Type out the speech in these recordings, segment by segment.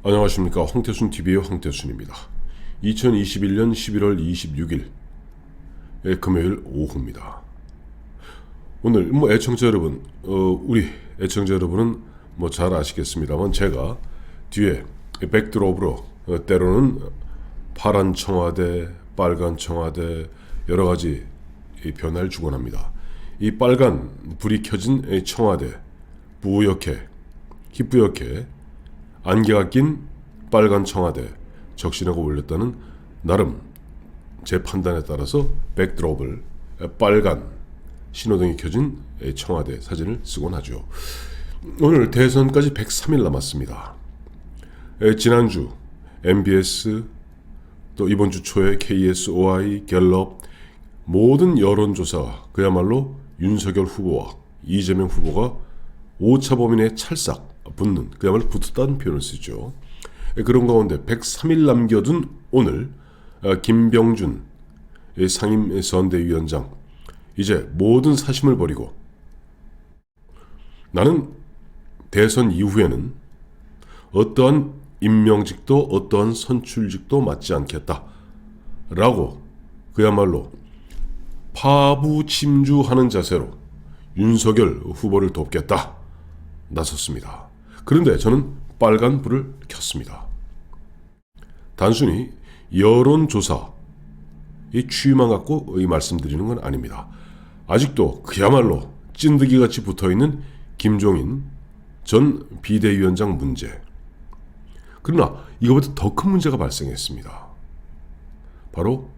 안녕하십니까. 황태순TV의 황태순입니다. 2021년 11월 26일 금요일 오후입니다. 오늘 애청자 여러분, 우리 애청자 여러분은 잘 아시겠습니다만 제가 뒤에 백드롭으로 때로는 파란 청와대, 빨간 청와대 여러가지 변화를 주곤 합니다. 이 빨간 불이 켜진 청와대, 뿌옇게 희뿌옇게 안개가 낀 빨간 청와대 적신하고 올렸다는 나름 제 판단에 따라서 백드롭을 빨간 신호등이 켜진 청와대 사진을 쓰곤 하죠. 오늘 대선까지 103일 남았습니다. 지난주 MBS 또 이번 주 초에 KSOI, 갤럽 모든 여론조사 그야말로 윤석열 후보와 이재명 후보가 오차 범인의 찰싹 붙는 그야말로 붙었다는 표현을 쓰죠. 그런 가운데 103일 남겨둔 오늘 김병준 상임선대위원장 이제 모든 사심을 버리고 나는 대선 이후에는 어떠한 임명직도 어떠한 선출직도 맡지 않겠다 라고 그야말로 파부침주하는 자세로 윤석열 후보를 돕겠다 나섰습니다. 그런데 저는 빨간 불을 켰습니다. 단순히 여론조사의 취만 갖고 말씀드리는 건 아닙니다. 아직도 그야말로 찐득이같이 붙어있는 김종인 전 비대위원장 문제. 그러나 이거보다 더 큰 문제가 발생했습니다. 바로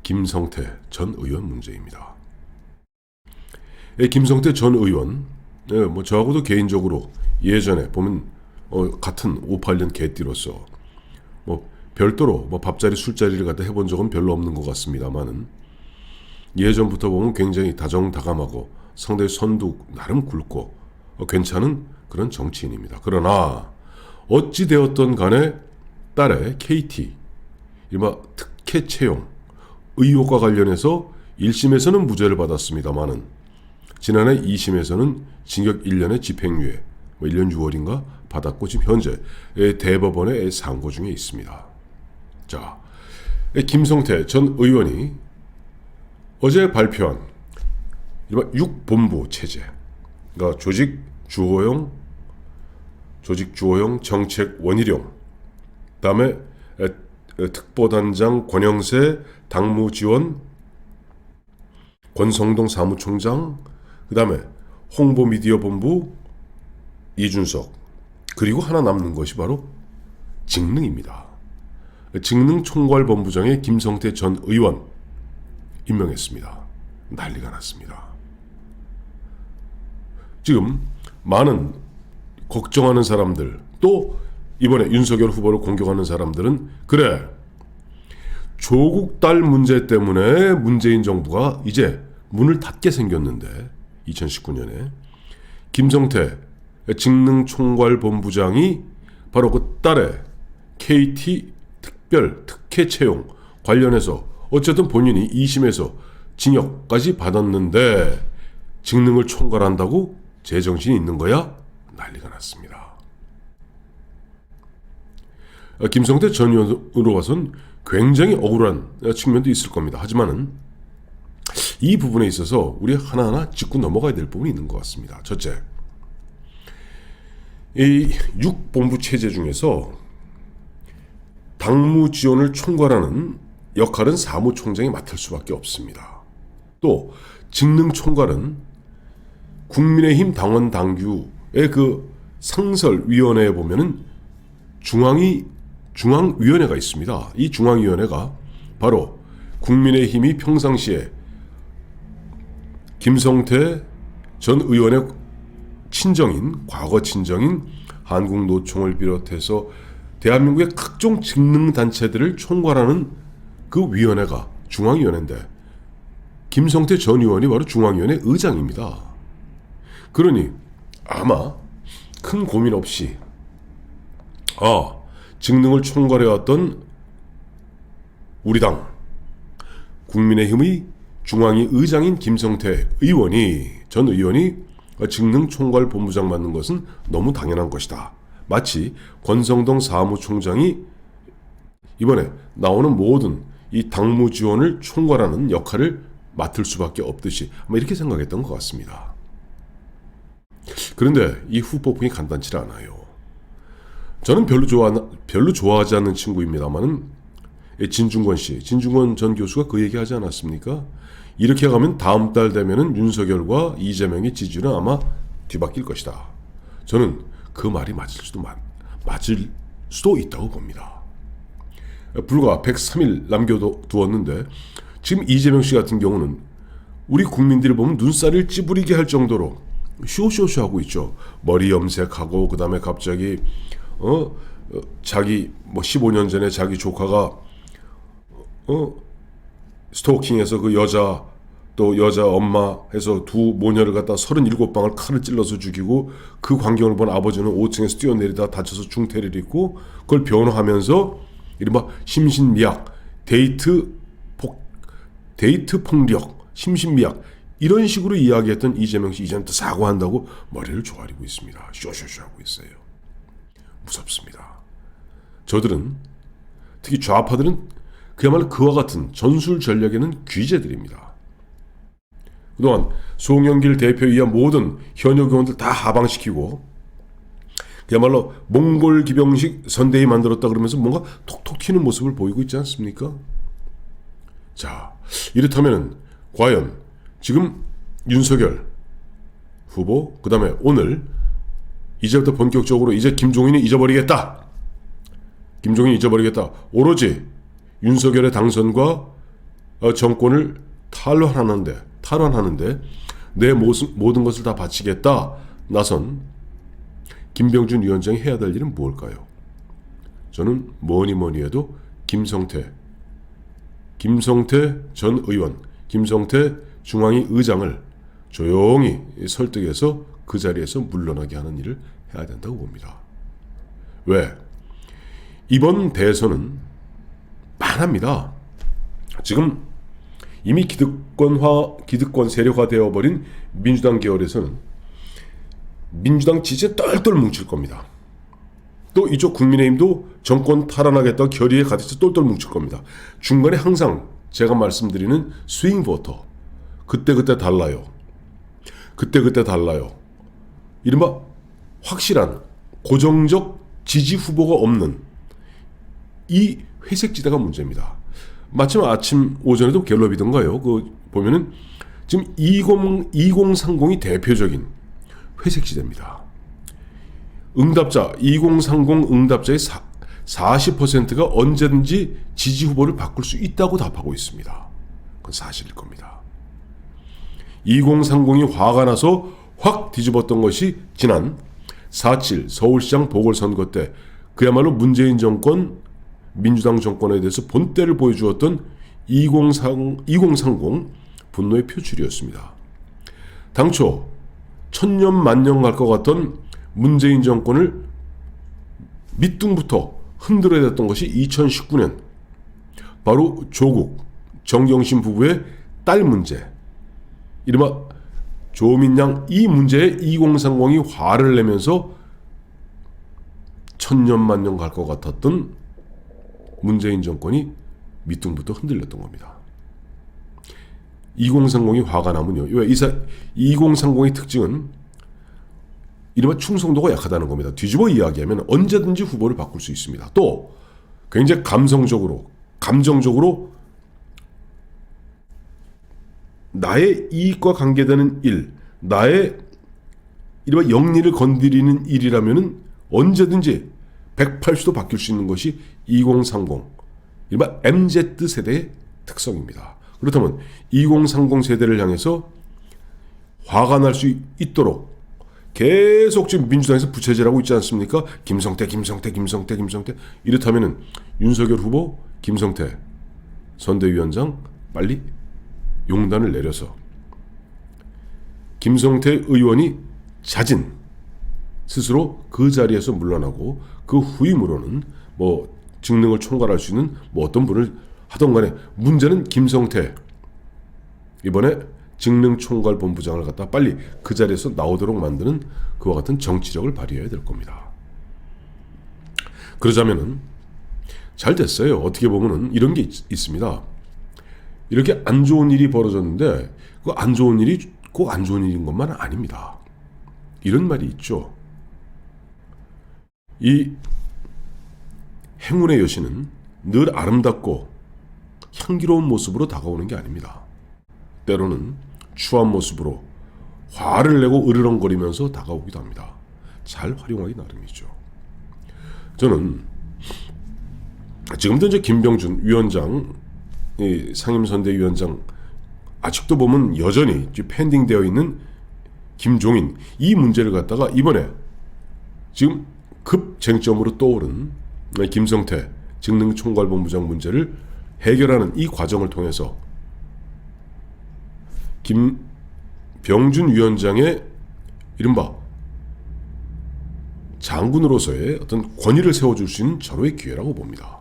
김성태 전 의원 문제입니다. 김성태 전 의원, 저하고도 개인적으로 예전에 보면 같은 58년 개띠로서 별도로 밥자리 술자리를 갖다 해본 적은 별로 없는 것 같습니다만은 예전부터 보면 굉장히 다정다감하고 상당히 선도 나름 굵고 괜찮은 그런 정치인입니다. 그러나 어찌 되었던 간에 딸의 KT 이른바 특혜 채용 의혹과 관련해서 1심에서는 무죄를 받았습니다만은 지난해 2심에서는 징역 1년의 집행유예 1년 6월인가 받았고 지금 현재 대법원의 상고 중에 있습니다. 자, 김성태 전 의원이 어제 발표한 6본부 체제, 그러니까 조직 주호형 정책 원희룡, 그다음에 특보단장 권영세 당무지원 권성동 사무총장, 그다음에 홍보미디어본부 이준석, 그리고 하나 남는 것이 바로 직능입니다. 직능총괄본부장에 김성태 전 의원 임명했습니다. 난리가 났습니다. 지금 많은 걱정하는 사람들, 또 이번에 윤석열 후보를 공격하는 사람들은 그래, 조국 딸 문제 때문에 문재인 정부가 이제 문을 닫게 생겼는데 2019년에 김성태 직능총괄본부장이 바로 그 딸의 KT 특별 특혜 채용 관련해서 어쨌든 본인이 2심에서 징역까지 받았는데 직능을 총괄한다고 제정신이 있는 거야? 난리가 났습니다. 김성태 전 의원으로 봐선 굉장히 억울한 측면도 있을 겁니다. 하지만은 이 부분에 있어서 우리 하나하나 짚고 넘어가야 될 부분이 있는 것 같습니다. 첫째, 이 6본부 체제 중에서 당무 지원을 총괄하는 역할은 사무총장이 맡을 수밖에 없습니다. 또 직능 총괄은 국민의힘 당원 당규의 그 상설위원회에 보면은 중앙위원회가 있습니다. 이 중앙위원회가 바로 국민의힘이 평상시에 김성태 전 의원의 친정인, 과거 친정인 한국노총을 비롯해서 대한민국의 각종 직능단체들을 총괄하는 그 위원회가 중앙위원회인데 김성태 전 의원이 바로 중앙위원회 의장입니다. 그러니 아마 큰 고민 없이 직능을 총괄해왔던 우리 당 국민의힘의 중앙위 의장인 김성태 전 의원이 직능총괄본부장 맡는 것은 너무 당연한 것이다. 마치 권성동 사무총장이 이번에 나오는 모든 이 당무 지원을 총괄하는 역할을 맡을 수밖에 없듯이 아마 이렇게 생각했던 것 같습니다. 그런데 이 후폭풍이 간단치 않아요. 저는 별로 좋아하지 않는 친구입니다만은 진중권 전 교수가 그 얘기하지 않았습니까? 이렇게 가면 다음 달 되면은 윤석열과 이재명의 지지율은 아마 뒤바뀔 것이다. 저는 그 말이 맞을 수도 있다고 봅니다. 불과 103일 남겨두었는데 지금 이재명 씨 같은 경우는 우리 국민들이 보면 눈살을 찌푸리게 할 정도로 쇼쇼쇼 하고 있죠. 머리 염색하고 그다음에 갑자기 자기 15년 전에 자기 조카가 스토킹해서 그 여자 또 여자 엄마 해서 두 모녀를 갖다 37방을 칼을 찔러서 죽이고 그 광경을 본 아버지는 5층에서 뛰어내리다 다쳐서 중태를 입고 그걸 변호하면서 이른바 심신미약 데이트 폭력 심신미약 이런 식으로 이야기했던 이재명 씨 이제는 또 사과한다고 머리를 조아리고 있습니다. 쇼쇼쇼 하고 있어요. 무섭습니다. 저들은 특히 좌파들은 그야말로 그와 같은 전술 전략에는 귀재들입니다. 그동안 송영길 대표에 의한 모든 현역 의원들 다 하방시키고 그야말로 몽골 기병식 선대위 만들었다 그러면서 뭔가 톡톡 튀는 모습을 보이고 있지 않습니까? 자, 이렇다면 과연 지금 윤석열 후보 그 다음에 오늘 이제부터 본격적으로 이제 김종인이 잊어버리겠다. 오로지 윤석열의 당선과 정권을 탈환하는데 내 모든 것을 다 바치겠다 나선 김병준 위원장이 해야 될 일은 무엇일까요? 저는 뭐니 해도 김성태 전 의원, 김성태 중앙위 의장을 조용히 설득해서 그 자리에서 물러나게 하는 일을 해야 된다고 봅니다. 왜? 이번 대선은 만합니다. 지금 이미 기득권 세력화 되어버린 민주당 계열에서는 민주당 지지에 똘똘 뭉칠 겁니다. 또 이쪽 국민의힘도 정권 탈환하겠다고 결의에 가득해서 똘똘 뭉칠 겁니다. 중간에 항상 제가 말씀드리는 스윙 보터 그때그때 달라요. 이른바 확실한 고정적 지지 후보가 없는 이 회색지대가 문제입니다. 마침 오전에도 갤럽이던가요. 그 보면은 지금 2030이 대표적인 회색지대입니다. 2030 응답자의 40%가 언제든지 지지 후보를 바꿀 수 있다고 답하고 있습니다. 그건 사실일 겁니다. 2030이 화가 나서 확 뒤집었던 것이 지난 4.7 서울시장 보궐선거 때 그야말로 문재인 정권, 민주당 정권에 대해서 본때를 보여주었던 2030 분노의 표출이었습니다. 당초 천년 만년 갈 것 같던 문재인 정권을 밑둥부터 흔들어야 됐던 것이 2019년 바로 조국, 정경심 부부의 딸 문제 이른바 조민양 이 문제에 2030이 화를 내면서 천년 만년 갈 것 같았던 문재인 정권이 밑둥부터 흔들렸던 겁니다. 2030이 화가 나면요. 왜 2030의 특징은 이른바 충성도가 약하다는 겁니다. 뒤집어 이야기하면 언제든지 후보를 바꿀 수 있습니다. 또 굉장히 감정적으로 나의 이익과 관계되는 일, 나의 이른바 영리를 건드리는 일이라면 언제든지 180도 바뀔 수 있는 것이 2030 이른바 MZ세대의 특성입니다. 그렇다면 2030 세대를 향해서 화가 날 수 있도록 계속 지금 민주당에서 부채질하고 있지 않습니까? 김성태 이렇다면 윤석열 후보 김성태 선대위원장 빨리 용단을 내려서 김성태 의원이 자진 스스로 그 자리에서 물러나고 그 후임으로는 직능을 총괄할 수 있는 어떤 분을 하던 간에 문제는 김성태 이번에 직능총괄본부장을 갖다 빨리 그 자리에서 나오도록 만드는 그와 같은 정치력을 발휘해야 될 겁니다. 그러자면은 잘 됐어요. 어떻게 보면은 이런 게 있습니다. 이렇게 안 좋은 일이 벌어졌는데 그 안 좋은 일이 꼭 안 좋은 일인 것만은 아닙니다. 이런 말이 있죠. 이 행운의 여신은 늘 아름답고 향기로운 모습으로 다가오는 게 아닙니다. 때로는 추한 모습으로 화를 내고 으르렁거리면서 다가오기도 합니다. 잘 활용하기 나름이죠. 저는 지금도 이제 김병준 위원장, 상임선대위원장 아직도 보면 여전히 펜딩되어 있는 김종인 이 문제를 갖다가 이번에 지금 급 쟁점으로 떠오른 김성태 직능총괄본부장 문제를 해결하는 이 과정을 통해서 김병준 위원장의 이른바 장군으로서의 어떤 권위를 세워줄 수 있는 절호의 기회라고 봅니다.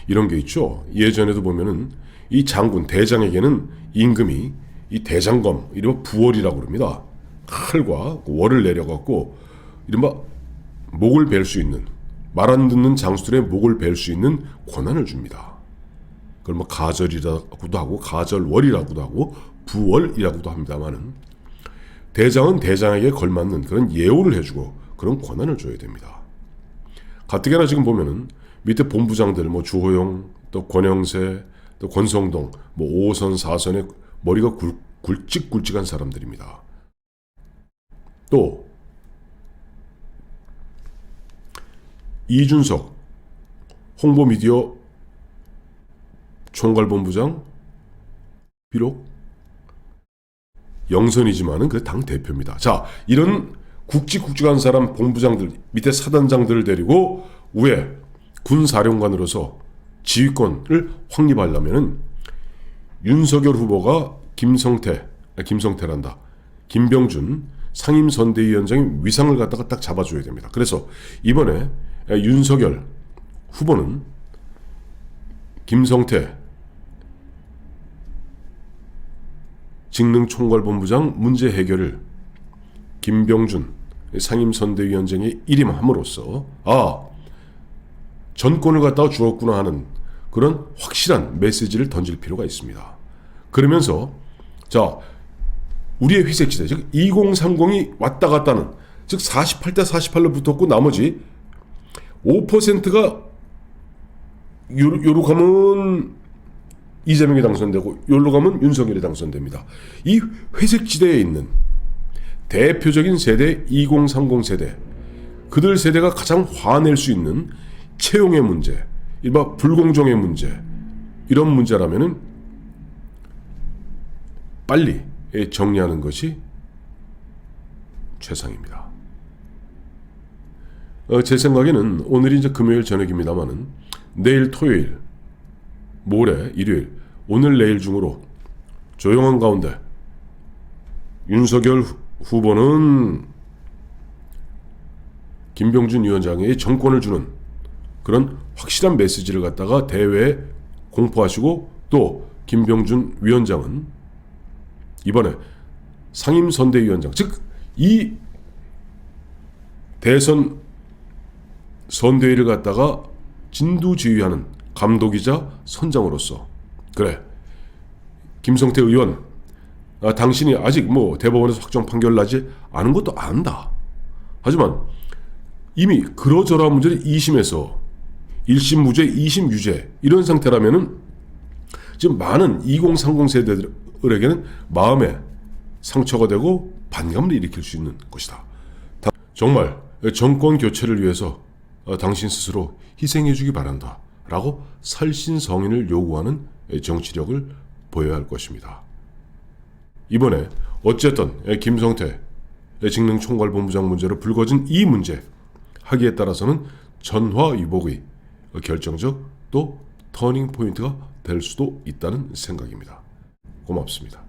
이런 게 있죠. 예전에도 보면은 이 장군, 대장에게는 임금이 이 대장검, 이른바 부월이라고 그럽니다. 칼과 월을 내려갖고 이른바 목을 벨 수 있는, 말 안 듣는 장수들의 목을 벨 수 있는 권한을 줍니다. 그걸 뭐 가절이라고도 하고 가절월이라고도 하고 부월이라고도 합니다만은 대장은 대장에게 걸맞는 그런 예우를 해주고 그런 권한을 줘야 됩니다. 가뜩이나 지금 보면은 밑에 본부장들 뭐 주호영 또 권영세 또 권성동 뭐 5선 4선의 머리가 굵직굵직한 사람들입니다. 또 이준석 홍보미디어 총괄본부장 비록 영선이지만은 그 당 대표입니다. 자, 이런 굵직굵직한 사람 본부장들 밑에 사단장들을 데리고 위에 군사령관으로서 지휘권을 확립하려면은 윤석열 후보가 김성태란다. 김병준 상임선대위원장의 위상을 갖다가 딱 잡아줘야 됩니다. 그래서 이번에 윤석열 후보는 김성태 직능총괄본부장 문제 해결을 김병준 상임선대위원장에 일임함으로써 전권을 갖다가 주었구나 하는 그런 확실한 메시지를 던질 필요가 있습니다. 그러면서 자, 우리의 회색지대 즉 2030이 왔다 갔다는 즉 48대 48로 붙었고 나머지 5%가 요로 가면 이재명이 당선되고 요로 가면 윤석열이 당선됩니다. 이 회색지대에 있는 대표적인 세대 2030 세대, 그들 세대가 가장 화낼 수 있는 채용의 문제, 일반 불공정의 문제, 이런 문제라면은 빨리 정리하는 것이 최상입니다. 제 생각에는 오늘이 이제 금요일 저녁입니다만은 내일 토요일, 모레 일요일, 오늘 내일 중으로 조용한 가운데 윤석열 후보는 김병준 위원장의 정권을 주는 그런 확실한 메시지를 갖다가 대회에 공포하시고 또 김병준 위원장은 이번에 상임선대위원장 즉 이 대선 선대위를 갖다가 진두지휘하는 감독이자 선장으로서 그래 김성태 의원 당신이 아직 뭐 대법원에서 확정 판결 나지 않은 것도 안다. 하지만 이미 그러저러한 문제를 2심에서 1심 무죄, 2심 유죄 이런 상태라면은 지금 많은 2030 세대들에게는 마음에 상처가 되고 반감을 일으킬 수 있는 것이다. 정말 정권 교체를 위해서 당신 스스로 희생해주기 바란다 라고 살신성인을 요구하는 정치력을 보여야 할 것입니다. 이번에 어쨌든 김성태 직능총괄본부장 문제로 불거진 이 문제 하기에 따라서는 전화위복의 결정적 또 터닝 포인트가 될 수도 있다는 생각입니다. 고맙습니다.